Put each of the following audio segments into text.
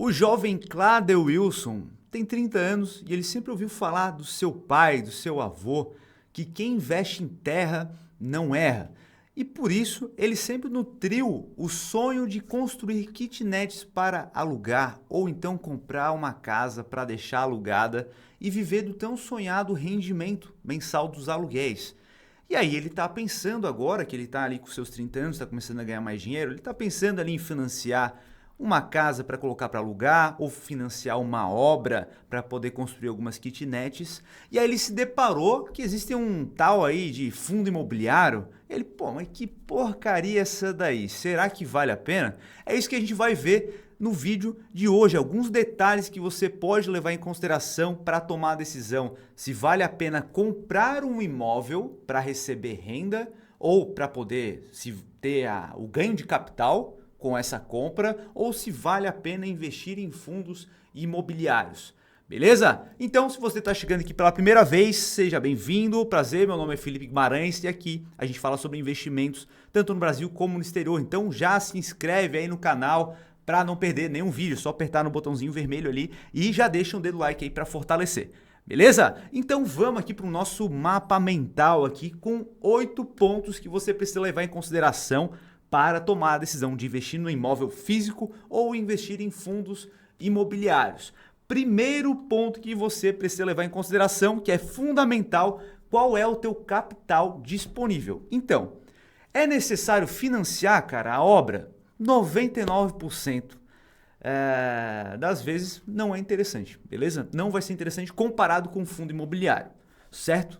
O jovem Cladel Wilson tem 30 anos e ele sempre ouviu falar do seu pai, do seu avô, que quem investe em terra não erra. E por isso ele sempre nutriu o sonho de construir kitnets para alugar ou então comprar uma casa para deixar alugada e viver do tão sonhado rendimento mensal dos aluguéis. E aí ele está pensando agora que ele está ali com seus 30 anos, está começando a ganhar mais dinheiro, ele está pensando ali em financiar uma casa para colocar para alugar ou financiar uma obra para poder construir algumas kitnets. E aí ele se deparou que existe um tal aí de fundo imobiliário. Ele, pô, mas que porcaria é essa daí? Será que vale a pena? É isso que a gente vai ver no vídeo de hoje, alguns detalhes que você pode levar em consideração para tomar a decisão se vale a pena comprar um imóvel para receber renda ou para poder ter o ganho de capital com essa compra ou se vale a pena investir em fundos imobiliários. Beleza? Então, se você está chegando aqui pela primeira vez, seja bem-vindo. Prazer, meu nome é Felipe Guimarães e aqui a gente fala sobre investimentos tanto no Brasil como no exterior. Então, já se inscreve aí no canal para não perder nenhum vídeo. É só apertar no botãozinho vermelho ali e já deixa um dedo like aí para fortalecer. Beleza? Então vamos aqui para o nosso mapa mental aqui com 8 pontos que você precisa levar em consideração para tomar a decisão de investir no imóvel físico ou investir em fundos imobiliários. Primeiro ponto que você precisa levar em consideração, que é fundamental, qual é o teu capital disponível. Então, é necessário financiar, cara, a obra? 99% das vezes não é interessante, beleza? Não vai ser interessante comparado com um fundo imobiliário, certo?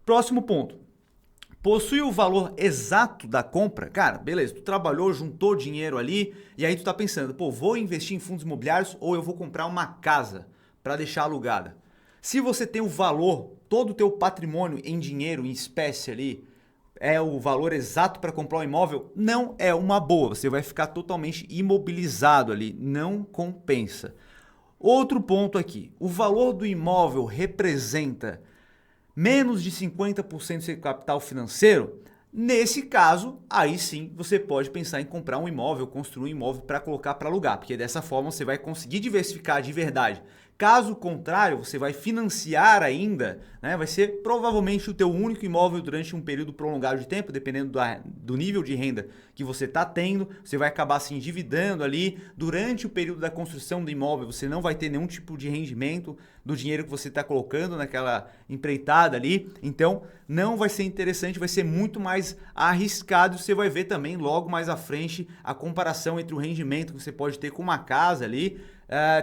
Próximo ponto. Possui o valor exato da compra? Cara, beleza, tu trabalhou, juntou dinheiro ali e aí tu tá pensando, pô, vou investir em fundos imobiliários ou eu vou comprar uma casa para deixar alugada? Se você tem o valor, todo o teu patrimônio em dinheiro, em espécie ali, é o valor exato para comprar um imóvel, não é uma boa, você vai ficar totalmente imobilizado ali, não compensa. Outro ponto aqui, o valor do imóvel representa menos de 50% do seu capital financeiro, nesse caso, aí sim você pode pensar em comprar um imóvel, construir um imóvel para colocar para alugar, porque dessa forma você vai conseguir diversificar de verdade. Caso contrário, você vai financiar ainda, né? Vai ser provavelmente o teu único imóvel durante um período prolongado de tempo, dependendo do nível de renda que você está tendo. Você vai acabar se endividando ali durante o período da construção do imóvel. Você não vai ter nenhum tipo de rendimento do dinheiro que você está colocando naquela empreitada ali. Então, não vai ser interessante, vai ser muito mais arriscado. Você vai ver também logo mais à frente a comparação entre o rendimento que você pode ter com uma casa ali,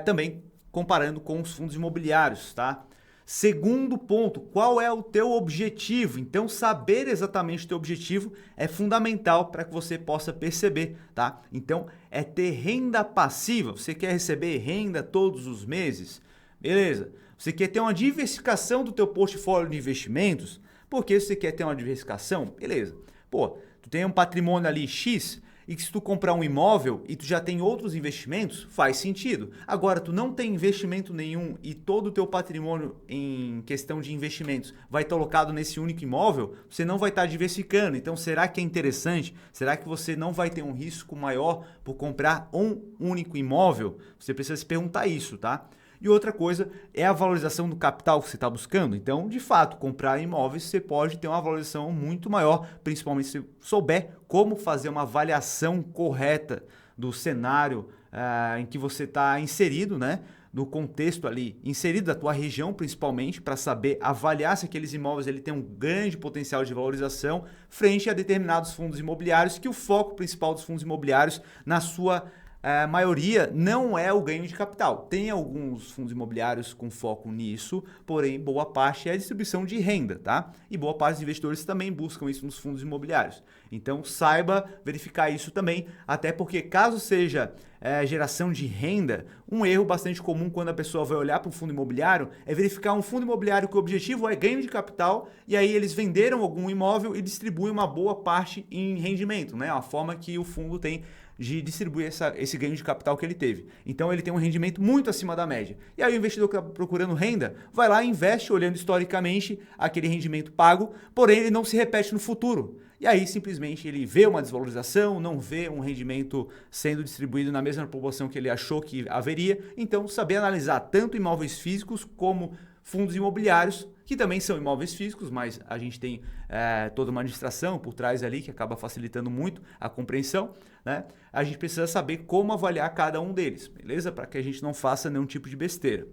também comparando com os fundos imobiliários, tá? Segundo ponto, qual é o teu objetivo? Então, saber exatamente o teu objetivo é fundamental para que você possa perceber, tá? Então, é ter renda passiva. Você quer receber renda todos os meses? Beleza. Você quer ter uma diversificação do teu portfólio de investimentos? Por que você quer ter uma diversificação? Beleza. Pô, tu tem um patrimônio ali X, e que se tu comprar um imóvel e tu já tem outros investimentos, faz sentido. Agora, tu não tem investimento nenhum e todo o teu patrimônio em questão de investimentos vai estar alocado nesse único imóvel, você não vai estar diversificando. Então, será que é interessante? Será que você não vai ter um risco maior por comprar um único imóvel? Você precisa se perguntar isso, tá? E outra coisa é a valorização do capital que você está buscando. Então, de fato, comprar imóveis você pode ter uma valorização muito maior, principalmente se souber como fazer uma avaliação correta do cenário em que você está inserido, né? Do contexto ali, inserido da tua região principalmente, para saber avaliar se aqueles imóveis ele tem um grande potencial de valorização frente a determinados fundos imobiliários, que o foco principal dos fundos imobiliários, na sua a maioria, não é o ganho de capital. Tem alguns fundos imobiliários com foco nisso, porém boa parte é a distribuição de renda, tá? E boa parte dos investidores também buscam isso nos fundos imobiliários. Então saiba verificar isso também, até porque caso seja geração de renda, um erro bastante comum quando a pessoa vai olhar para um fundo imobiliário é verificar um fundo imobiliário que o objetivo é ganho de capital e aí eles venderam algum imóvel e distribuem uma boa parte em rendimento, né? A forma que o fundo tem de distribuir esse ganho de capital que ele teve. Então ele tem um rendimento muito acima da média. E aí o investidor que está procurando renda vai lá e investe olhando historicamente aquele rendimento pago, porém ele não se repete no futuro. e aí simplesmente ele vê uma desvalorização, não vê um rendimento sendo distribuído na mesma proporção que ele achou que haveria. Então, saber analisar tanto imóveis físicos como fundos imobiliários, que também são imóveis físicos, mas a gente tem toda uma administração por trás ali que acaba facilitando muito a compreensão, né? A gente precisa saber como avaliar cada um deles, beleza? Para que a gente não faça nenhum tipo de besteira.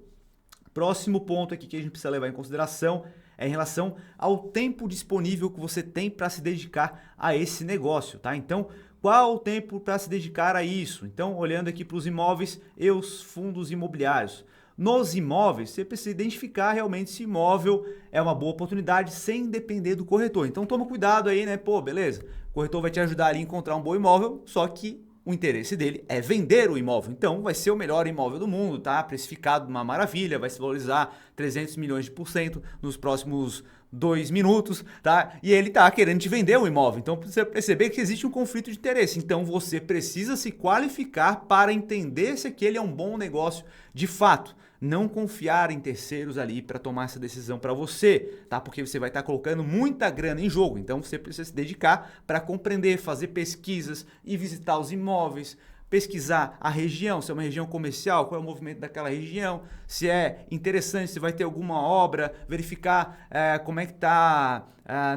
Próximo ponto aqui que a gente precisa levar em consideração é em relação ao tempo disponível que você tem para se dedicar a esse negócio, tá? Então, qual o tempo para se dedicar a isso? Então, olhando aqui para os imóveis e os fundos imobiliários. Nos imóveis, você precisa identificar realmente se imóvel é uma boa oportunidade sem depender do corretor. Então, toma cuidado aí, né? Pô, beleza, o corretor vai te ajudar ali a encontrar um bom imóvel, só que o interesse dele é vender o imóvel. Então, vai ser o melhor imóvel do mundo, tá? Precificado uma maravilha, vai se valorizar 300 milhões de por cento nos próximos 2 minutos, tá? E ele tá querendo te vender o imóvel. Então, precisa perceber que existe um conflito de interesse. Então, você precisa se qualificar para entender se aquele é um bom negócio de fato. Não confiar em terceiros ali para tomar essa decisão para você, tá? Porque você vai estar colocando muita grana em jogo. Então, você precisa se dedicar para compreender, fazer pesquisas e visitar os imóveis, pesquisar a região, se é uma região comercial, qual é o movimento daquela região, se é interessante, se vai ter alguma obra, verificar como é que está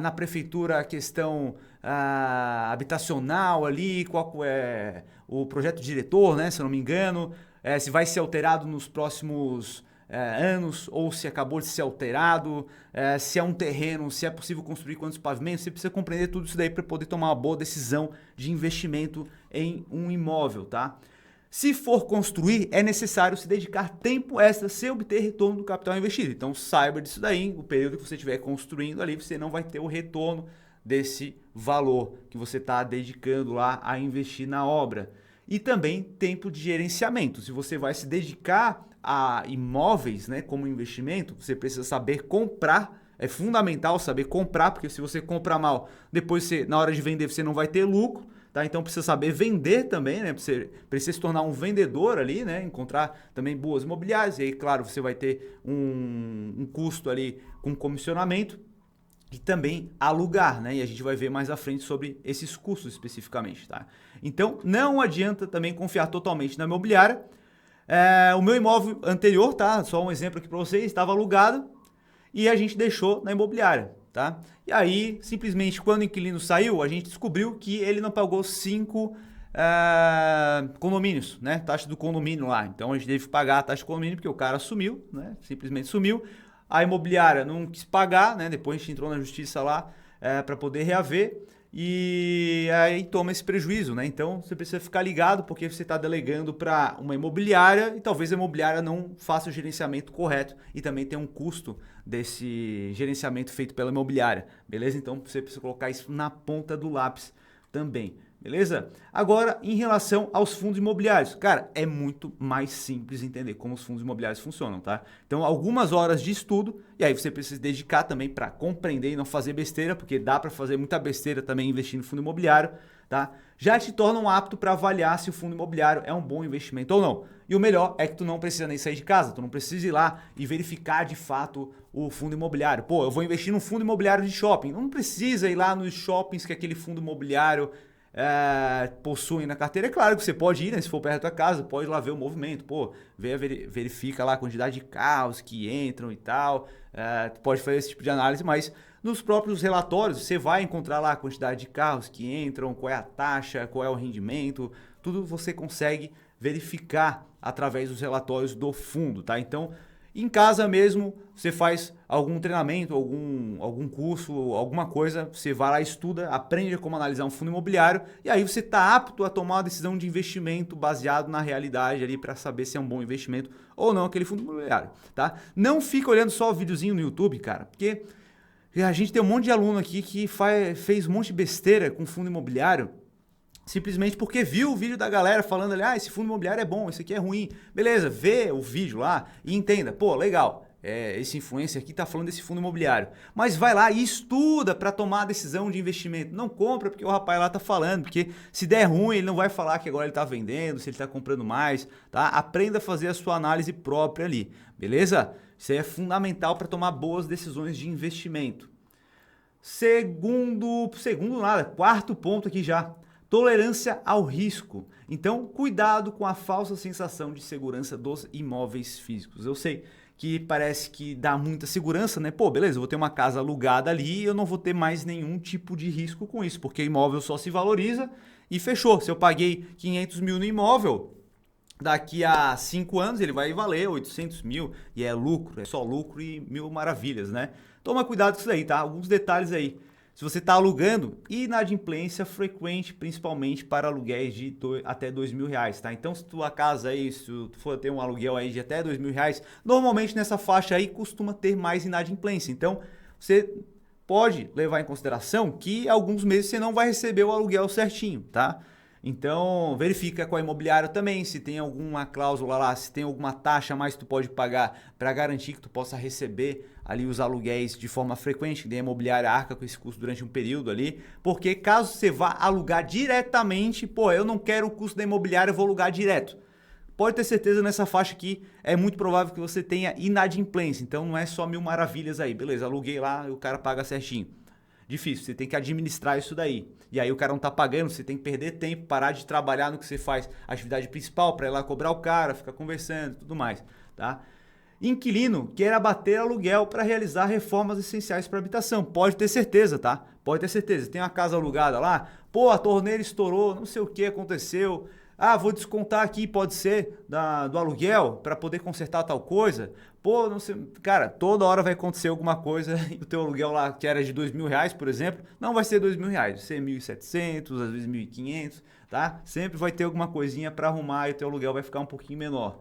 na prefeitura a questão habitacional ali, qual é o projeto diretor, né, se eu não me engano, se vai ser alterado nos próximos anos ou se acabou de ser alterado, se é um terreno, se é possível construir quantos pavimentos. Você precisa compreender tudo isso daí para poder tomar uma boa decisão de investimento em um imóvel, tá? Se for construir, é necessário se dedicar tempo extra sem obter retorno do capital investido. Então saiba disso daí, o período que você estiver construindo ali, você não vai ter o retorno desse valor que você está dedicando lá a investir na obra. E também tempo de gerenciamento. Se você vai se dedicar a imóveis, né, como investimento, você precisa saber comprar. É fundamental saber comprar, porque se você comprar mal, depois você, na hora de vender você não vai ter lucro, tá? Então precisa saber vender também, né? Você precisa se tornar um vendedor ali, né? Encontrar também boas imobiliárias, e aí, claro, você vai ter um custo ali com comissionamento. E também alugar, né? E a gente vai ver mais à frente sobre esses custos especificamente, tá? Então, não adianta também confiar totalmente na imobiliária. O meu imóvel anterior, tá? Só um exemplo aqui para vocês, estava alugado e a gente deixou na imobiliária, tá? E aí, simplesmente, quando o inquilino saiu, a gente descobriu que ele não pagou 5 condomínios, né? Taxa do condomínio lá. Então, a gente teve que pagar a taxa do condomínio porque o cara sumiu, né? Simplesmente sumiu. A imobiliária não quis pagar, né? Depois a gente entrou na justiça lá para poder reaver e aí toma esse prejuízo, né? Então você precisa ficar ligado porque você está delegando para uma imobiliária e talvez a imobiliária não faça o gerenciamento correto e também tem um custo desse gerenciamento feito pela imobiliária, beleza? Então você precisa colocar isso na ponta do lápis também. Beleza? Agora, em relação aos fundos imobiliários, cara, é muito mais simples entender como os fundos imobiliários funcionam, tá? Então, algumas horas de estudo, e aí você precisa se dedicar também para compreender e não fazer besteira, porque dá para fazer muita besteira também investindo em fundo imobiliário, tá? Já te tornam apto para avaliar se o fundo imobiliário é um bom investimento ou não. E o melhor é que tu não precisa nem sair de casa, tu não precisa ir lá e verificar de fato o fundo imobiliário. Pô, eu vou investir num fundo imobiliário de shopping. Não precisa ir lá nos shoppings que aquele fundo imobiliário possuem na carteira. É claro que você pode ir, né, se for perto da tua casa, pode ir lá ver o movimento, pô, verifica lá a quantidade de carros que entram e tal, tu pode fazer esse tipo de análise, mas nos próprios relatórios você vai encontrar lá a quantidade de carros que entram, qual é a taxa, qual é o rendimento, tudo você consegue verificar através dos relatórios do fundo, tá? Então, em casa mesmo, você faz algum treinamento, algum curso, alguma coisa, você vai lá, estuda, aprende como analisar um fundo imobiliário e aí você está apto a tomar uma decisão de investimento baseado na realidade ali para saber se é um bom investimento ou não aquele fundo imobiliário, tá? Não fica olhando só o videozinho no YouTube, cara, porque a gente tem um monte de aluno aqui que fez um monte de besteira com fundo imobiliário, simplesmente porque viu o vídeo da galera falando ali, esse fundo imobiliário é bom, esse aqui é ruim. Beleza, vê o vídeo lá e entenda, pô, legal, esse influencer aqui tá falando desse fundo imobiliário. Mas vai lá e estuda para tomar a decisão de investimento. Não compra porque o rapaz lá tá falando, porque se der ruim ele não vai falar que agora ele tá vendendo, se ele tá comprando mais, tá? Aprenda a fazer a sua análise própria ali, beleza? Isso aí é fundamental para tomar boas decisões de investimento. Segundo nada, quarto ponto aqui já. Tolerância ao risco. Então, cuidado com a falsa sensação de segurança dos imóveis físicos. Eu sei que parece que dá muita segurança, né? Pô, beleza, eu vou ter uma casa alugada ali e eu não vou ter mais nenhum tipo de risco com isso, porque imóvel só se valoriza e fechou. Se eu paguei 500 mil no imóvel, daqui a 5 anos ele vai valer 800 mil e é lucro, é só lucro e mil maravilhas, né? Toma cuidado com isso aí, tá? Alguns detalhes aí. Se você está alugando, inadimplência frequente, principalmente para aluguéis de até R$ 2.000, tá? Então, se tua casa aí, se tu for ter um aluguel aí de até R$ 2.000, normalmente nessa faixa aí costuma ter mais inadimplência. Então, você pode levar em consideração que alguns meses você não vai receber o aluguel certinho, tá? Então, verifica com a imobiliária também se tem alguma cláusula lá, se tem alguma taxa a mais que tu pode pagar para garantir que tu possa receber ali os aluguéis de forma frequente, que a imobiliária arca com esse custo durante um período ali, porque caso você vá alugar diretamente, pô, eu não quero o custo da imobiliária, eu vou alugar direto. Pode ter certeza nessa faixa aqui, é muito provável que você tenha inadimplência, então não é só mil maravilhas aí, beleza, aluguei lá e o cara paga certinho. Difícil, você tem que administrar isso daí. E aí o cara não tá pagando, você tem que perder tempo, parar de trabalhar no que você faz, atividade principal, para ir lá cobrar o cara, ficar conversando e tudo mais, tá? Inquilino quer abater aluguel para realizar reformas essenciais para habitação. Pode ter certeza, tá? Pode ter certeza. Tem uma casa alugada lá, pô, a torneira estourou, não sei o que aconteceu. Ah, vou descontar aqui, pode ser, do aluguel para poder consertar tal coisa. Pô, não sei, cara, toda hora vai acontecer alguma coisa e o teu aluguel lá, que era de R$ 2.000, por exemplo, não vai ser R$ 2.000, vai ser 1.700, às vezes 1.500, tá? Sempre vai ter alguma coisinha para arrumar e o teu aluguel vai ficar um pouquinho menor.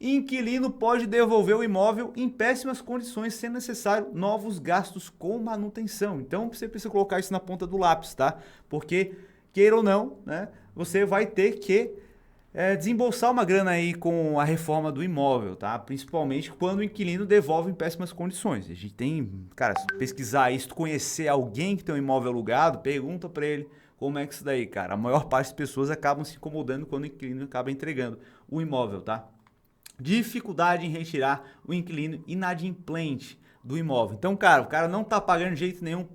Inquilino pode devolver o imóvel em péssimas condições, sendo necessário novos gastos com manutenção. Então, você precisa colocar isso na ponta do lápis, tá? Porque, queira ou não, né, você vai ter que desembolsar uma grana aí com a reforma do imóvel, tá? Principalmente quando o inquilino devolve em péssimas condições. A gente tem, cara, se pesquisar isso, conhecer alguém que tem um imóvel alugado, pergunta para ele como é que isso daí, cara. A maior parte das pessoas acabam se incomodando quando o inquilino acaba entregando o imóvel, tá? Dificuldade em retirar o inquilino inadimplente do imóvel. Então, cara, o cara não tá pagando de jeito nenhum,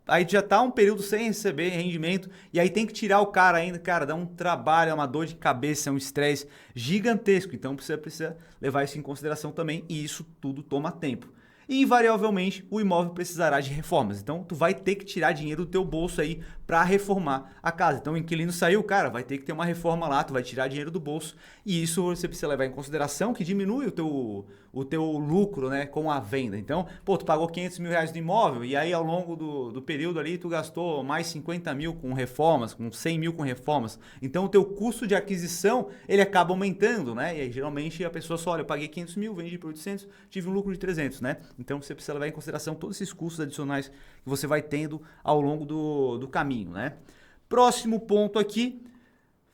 aí já tá um período sem receber rendimento e aí tem que tirar o cara ainda, cara, dá um trabalho, é uma dor de cabeça, é um estresse gigantesco. Então, você precisa levar isso em consideração também e isso tudo toma tempo. E invariavelmente o imóvel precisará de reformas. Então tu vai ter que tirar dinheiro do teu bolso aí para reformar a casa. Então o inquilino saiu, cara, vai ter que ter uma reforma lá, tu vai tirar dinheiro do bolso. E isso você precisa levar em consideração que diminui o teu lucro, né, com a venda. Então, pô, tu pagou R$ 500 mil no imóvel e aí ao longo do período ali tu gastou mais 50 mil com reformas, com 100 mil com reformas. Então o teu custo de aquisição ele acaba aumentando, né? E aí geralmente a pessoa só olha, eu paguei 500 mil, vendi por 800, tive um lucro de 300, né? Então você precisa levar em consideração todos esses custos adicionais que você vai tendo ao longo do caminho, né? Próximo ponto aqui,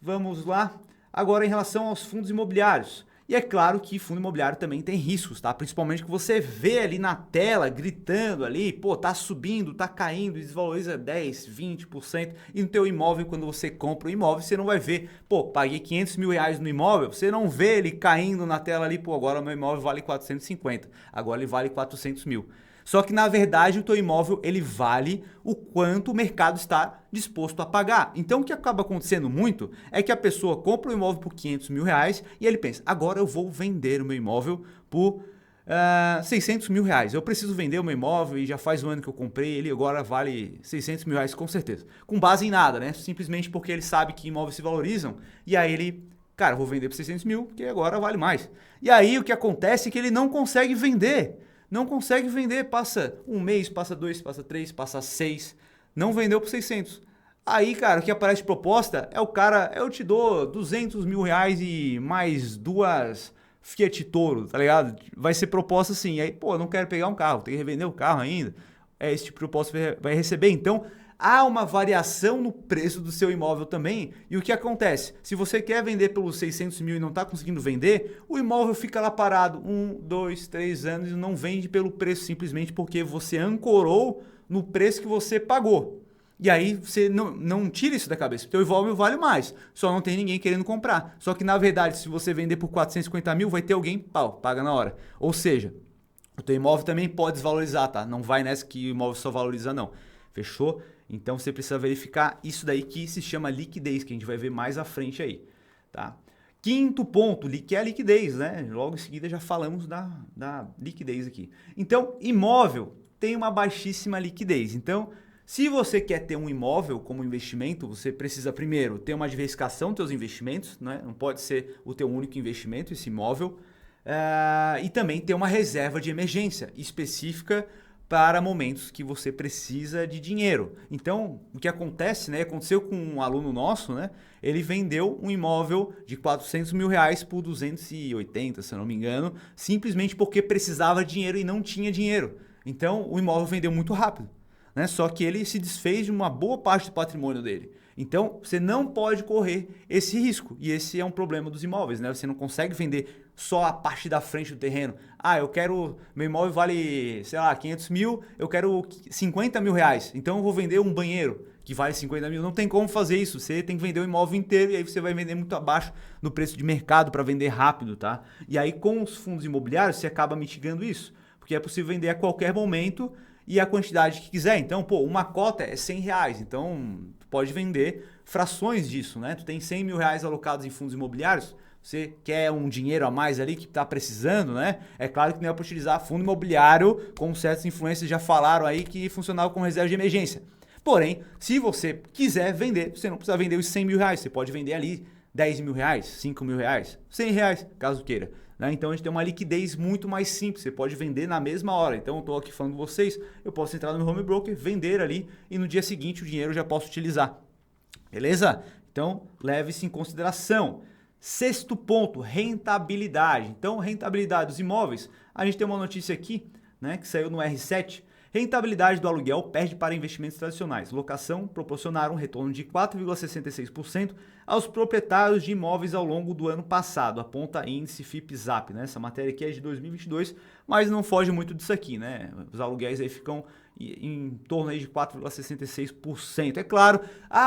vamos lá. Agora em relação aos fundos imobiliários. E é claro que fundo imobiliário também tem riscos, tá? Principalmente que você vê ali na tela, gritando ali, pô, tá subindo, tá caindo, desvaloriza 10, 20%. E no teu imóvel, quando você compra o imóvel, você não vai ver, pô, paguei R$ 500 mil no imóvel, você não vê ele caindo na tela ali, pô, agora o meu imóvel vale 450, agora ele vale 400 mil. Só que na verdade o teu imóvel ele vale o quanto o mercado está disposto a pagar. Então o que acaba acontecendo muito é que a pessoa compra o imóvel por R$ 500 mil e ele pensa, agora eu vou vender o meu imóvel por R$ 600 mil. Eu preciso vender o meu imóvel e já faz um ano que eu comprei, ele agora vale R$ 600 mil com certeza. Com base em nada, né? Simplesmente porque ele sabe que imóveis se valorizam e aí ele, cara, vou vender por 600 mil porque agora vale mais. E aí o que acontece é que ele não consegue vender. Não consegue vender, passa um mês, passa 2, passa 3, passa 6, não vendeu por 600. Aí, cara, o que aparece de proposta é o cara, eu te dou R$ 200 mil e mais 2 Fiat Toro, tá ligado? Vai ser proposta assim, aí, pô, eu não quero pegar um carro, tem que revender o carro ainda. É esse tipo de proposta que vai receber. Então, há uma variação no preço do seu imóvel também. E o que acontece? Se você quer vender pelos 600 mil e não está conseguindo vender, o imóvel fica lá parado 1, 2, 3 anos e não vende pelo preço simplesmente porque você ancorou no preço que você pagou. E aí você não tira isso da cabeça. O teu imóvel vale mais, só não tem ninguém querendo comprar. Só que na verdade, se você vender por 450 mil, vai ter alguém, pau, paga na hora. Ou seja, o teu imóvel também pode desvalorizar, tá? Não vai nessa que o imóvel só valoriza, não. Fechou? Então você precisa verificar isso daí que se chama liquidez, que a gente vai ver mais à frente aí, tá? Quinto ponto, que é a liquidez, né? Logo em seguida já falamos da liquidez aqui. Então, imóvel tem uma baixíssima liquidez. Então, se você quer ter um imóvel como investimento, você precisa primeiro ter uma diversificação dos seus investimentos, né? Não pode ser o teu único investimento, esse imóvel. E também ter uma reserva de emergência específica para momentos que você precisa de dinheiro. Então, o que acontece, né? Aconteceu com um aluno nosso, né? Ele vendeu um imóvel de 400 mil reais por 280, se eu não me engano, simplesmente porque precisava de dinheiro e não tinha dinheiro. Então, o imóvel vendeu muito rápido, né? Só que ele se desfez de uma boa parte do patrimônio dele. Então, você não pode correr esse risco. E esse é um problema dos imóveis, né? Você não consegue vender só a parte da frente do terreno. Eu quero... Meu imóvel vale, sei lá, 500 mil, eu quero 50 mil reais. Então, eu vou vender um banheiro que vale 50 mil. Não tem como fazer isso. Você tem que vender o imóvel inteiro e aí você vai vender muito abaixo do preço de mercado para vender rápido, tá? E aí, com os fundos imobiliários, você acaba mitigando isso. Porque é possível vender a qualquer momento e a quantidade que quiser. Então, uma cota é 100 reais. Então, tu pode vender frações disso, né? Tu tem 100 mil reais alocados em fundos imobiliários, você quer um dinheiro a mais ali que está precisando, né? É claro que não é para utilizar fundo imobiliário, como certos influencers já falaram aí, que funcionava como reserva de emergência. Porém, se você quiser vender, você não precisa vender os 100 mil reais. Você pode vender ali 10 mil reais, 5 mil reais, 100 reais, caso queira. Então a gente tem uma liquidez muito mais simples, você pode vender na mesma hora. Então eu estou aqui falando com vocês, eu posso entrar no meu home broker, vender ali e no dia seguinte o dinheiro eu já posso utilizar. Beleza? Então leve isso em consideração. Sexto ponto, rentabilidade. Então rentabilidade dos imóveis, a gente tem uma notícia aqui, né, que saiu no R7. Rentabilidade do aluguel perde para investimentos tradicionais. Locação proporcionaram um retorno de 4,66% aos proprietários de imóveis ao longo do ano passado, aponta índice FIPE-ZAP, né? Essa matéria aqui é de 2022, mas não foge muito disso aqui, né? Os aluguéis aí ficam em torno aí de 4,66%. É claro,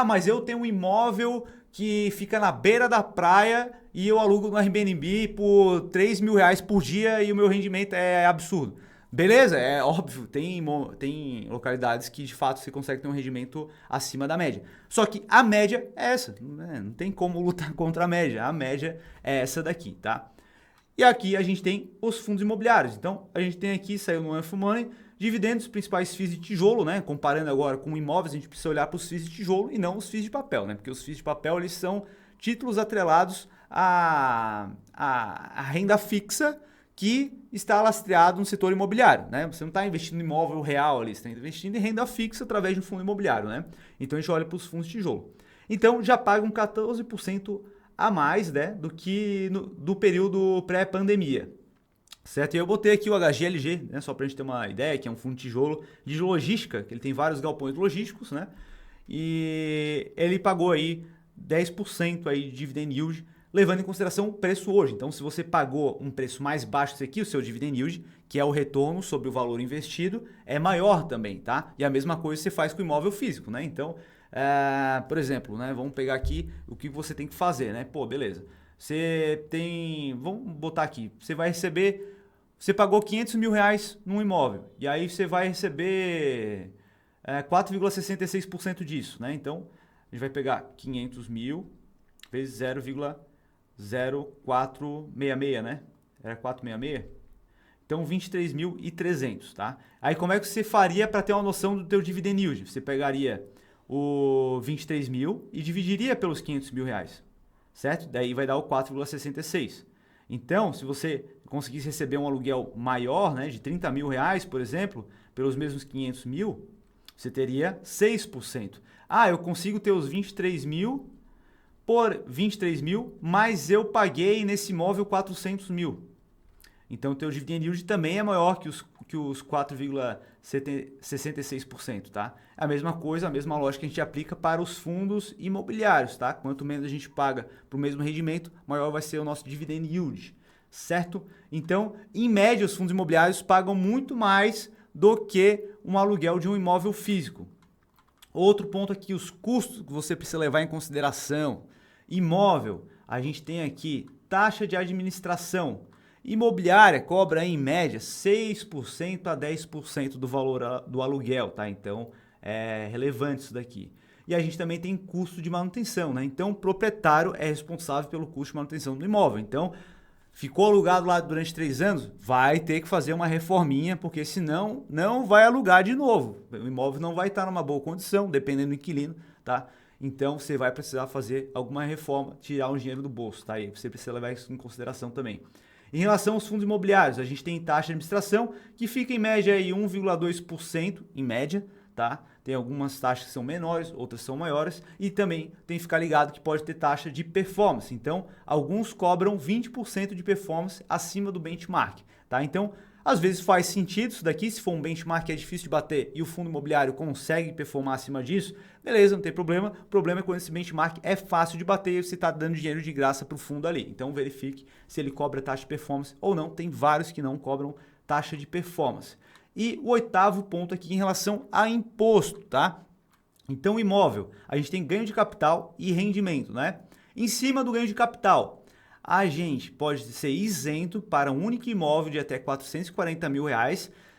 mas eu tenho um imóvel que fica na beira da praia e eu alugo no Airbnb por 3 mil reais por dia e o meu rendimento é absurdo. Beleza, é óbvio, tem localidades que de fato você consegue ter um rendimento acima da média. Só que a média é essa, né? Não tem como lutar contra a média é essa daqui, tá? E aqui a gente tem os fundos imobiliários. Então a gente tem aqui, saiu no Anfumoney, dividendos, principais FIIs de tijolo, né? Comparando agora com imóveis, a gente precisa olhar para os FIIs de tijolo e não os FIIs de papel, né? Porque os FIIs de papel eles são títulos atrelados à renda fixa, que está lastreado no setor imobiliário, né? Você não está investindo em imóvel real ali, você está investindo em renda fixa através de um fundo imobiliário, né? Então a gente olha para os fundos de tijolo. Então já pagam 14% a mais, né, do que do período pré-pandemia, certo? E eu botei aqui o HGLG, né, só para a gente ter uma ideia, que é um fundo de tijolo de logística, que ele tem vários galpões logísticos, né? E ele pagou aí 10% aí de dividend yield, levando em consideração o preço hoje. Então, se você pagou um preço mais baixo aqui, o seu dividend yield, que é o retorno sobre o valor investido, é maior também, tá? E a mesma coisa você faz com o imóvel físico, né? Então, por exemplo, né, vamos pegar aqui o que você tem que fazer, né? Beleza. Você tem... Vamos botar aqui. Você vai receber... Você pagou 500 mil reais num imóvel. E aí você vai receber 4,66% disso, né? Então, a gente vai pegar 500 mil vezes 0,0466, né? Era 466? Então, 23.300, tá? Aí, como é que você faria para ter uma noção do teu dividend yield? Você pegaria o 23 mil e dividiria pelos 500 mil reais, certo? Daí vai dar o 4,66. Então, se você conseguisse receber um aluguel maior, né, de 30 mil reais, por exemplo, pelos mesmos 500 mil, você teria 6%. Eu consigo ter os 23 mil por 23 mil, mas eu paguei nesse imóvel 400 mil. Então, o teu dividend yield também é maior que os 4,66%, tá? A mesma coisa, a mesma lógica que a gente aplica para os fundos imobiliários, tá? Quanto menos a gente paga para o mesmo rendimento, maior vai ser o nosso dividend yield, certo? Então, em média, os fundos imobiliários pagam muito mais do que um aluguel de um imóvel físico. Outro ponto aqui, os custos que você precisa levar em consideração. Imóvel, a gente tem aqui taxa de administração. Imobiliária cobra em média 6% a 10% do valor do aluguel, tá? Então É relevante isso daqui. E a gente também tem custo de manutenção, né? Então, o proprietário é responsável pelo custo de manutenção do imóvel. Então, ficou alugado lá durante 3 anos, vai ter que fazer uma reforminha, porque senão não vai alugar de novo. O imóvel não vai estar numa boa condição, dependendo do inquilino, tá? Então, você vai precisar fazer alguma reforma, tirar um dinheiro do bolso, tá? E você precisa levar isso em consideração também. Em relação aos fundos imobiliários, a gente tem taxa de administração que fica em média aí 1,2% em média, tá? Tem algumas taxas que são menores, outras são maiores e também tem que ficar ligado que pode ter taxa de performance. Então, alguns cobram 20% de performance acima do benchmark, tá? Então, às vezes faz sentido isso daqui, se for um benchmark que é difícil de bater e o fundo imobiliário consegue performar acima disso, beleza, não tem problema. O problema é quando esse benchmark é fácil de bater e você está dando dinheiro de graça para o fundo ali. Então, verifique se ele cobra taxa de performance ou não. Tem vários que não cobram taxa de performance. E o 8º ponto aqui em relação a imposto, tá? Então, imóvel, a gente tem ganho de capital e rendimento, né? Em cima do ganho de capital, a gente pode ser isento para um único imóvel de até R$440 mil,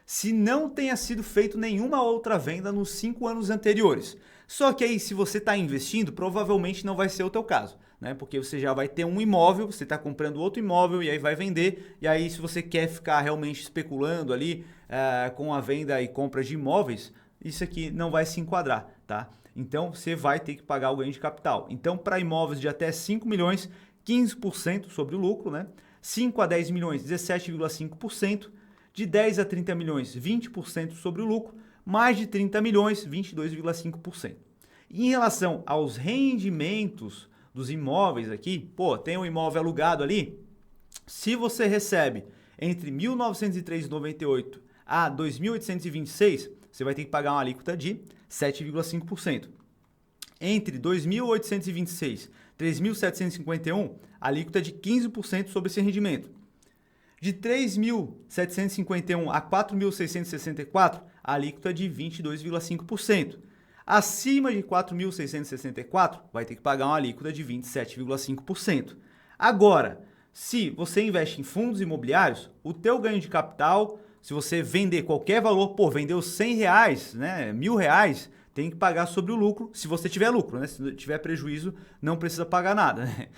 se não tenha sido feito nenhuma outra venda nos 5 anos anteriores. Só que aí, se você está investindo, provavelmente não vai ser o teu caso, né? Porque você já vai ter um imóvel, você está comprando outro imóvel e aí vai vender. E aí, se você quer ficar realmente especulando ali com a venda e compra de imóveis, isso aqui não vai se enquadrar, tá? Então, você vai ter que pagar o ganho de capital. Então, para imóveis de até 5 milhões, 15% sobre o lucro, né? 5 a 10 milhões, 17,5%. De 10 a 30 milhões, 20% sobre o lucro. Mais de 30 milhões, 22,5%. Em relação aos rendimentos dos imóveis aqui, pô, tem um imóvel alugado ali, se você recebe entre R$ 1.903,98 a R$ 2.826, você vai ter que pagar uma alíquota de 7,5%. Entre 2.826 e 3.751, alíquota de 15% sobre esse rendimento. De 3.751 a 4.664, a alíquota de 22,5%. Acima de 4.664, vai ter que pagar uma alíquota de 27,5%. Agora, se você investe em fundos imobiliários, o teu ganho de capital, se você vender qualquer valor, vendeu R$100, né, R$1.000, tem que pagar sobre o lucro, se você tiver lucro, né? Se tiver prejuízo, não precisa pagar nada, né?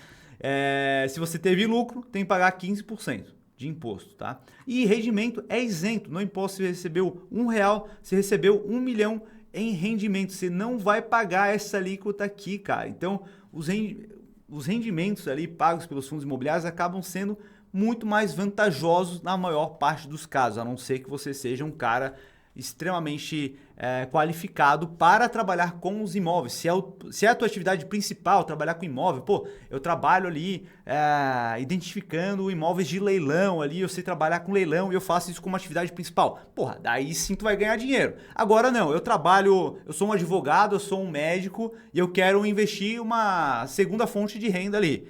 Se você teve lucro, tem que pagar 15%. De imposto, tá? E rendimento é isento, não importa se você recebeu R$1, se recebeu 1 milhão em rendimento, você não vai pagar essa alíquota aqui, cara. Então, os rendimentos ali pagos pelos fundos imobiliários acabam sendo muito mais vantajosos na maior parte dos casos, a não ser que você seja um cara extremamente qualificado para trabalhar com os imóveis. Se é a tua atividade principal, trabalhar com imóvel, eu trabalho ali identificando imóveis de leilão ali, eu sei trabalhar com leilão e eu faço isso como atividade principal. Daí sim tu vai ganhar dinheiro. Agora não, eu sou um advogado, eu sou um médico e eu quero investir uma segunda fonte de renda ali.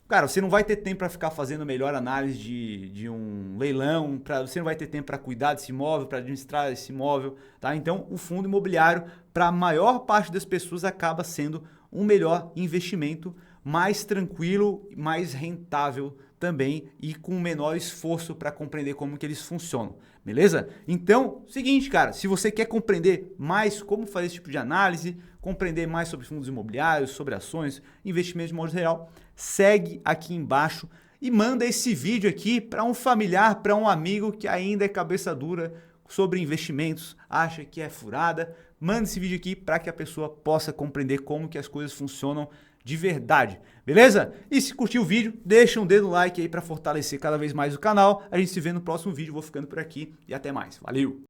Cara, você não vai ter tempo para ficar fazendo melhor análise de um leilão, você não vai ter tempo para cuidar desse imóvel, para administrar esse imóvel, tá? Então, o fundo imobiliário, para a maior parte das pessoas, acaba sendo um melhor investimento, mais tranquilo, mais rentável também e com menor esforço para compreender como que eles funcionam, beleza? Então, seguinte, cara, se você quer compreender mais como fazer esse tipo de análise, compreender mais sobre fundos imobiliários, sobre ações, investimentos de modo geral, segue aqui embaixo e manda esse vídeo aqui para um familiar, para um amigo que ainda é cabeça dura sobre investimentos, acha que é furada. Manda esse vídeo aqui para que a pessoa possa compreender como que as coisas funcionam de verdade, beleza? E se curtiu o vídeo, deixa um dedo no like aí para fortalecer cada vez mais o canal. A gente se vê no próximo vídeo, vou ficando por aqui e até mais. Valeu!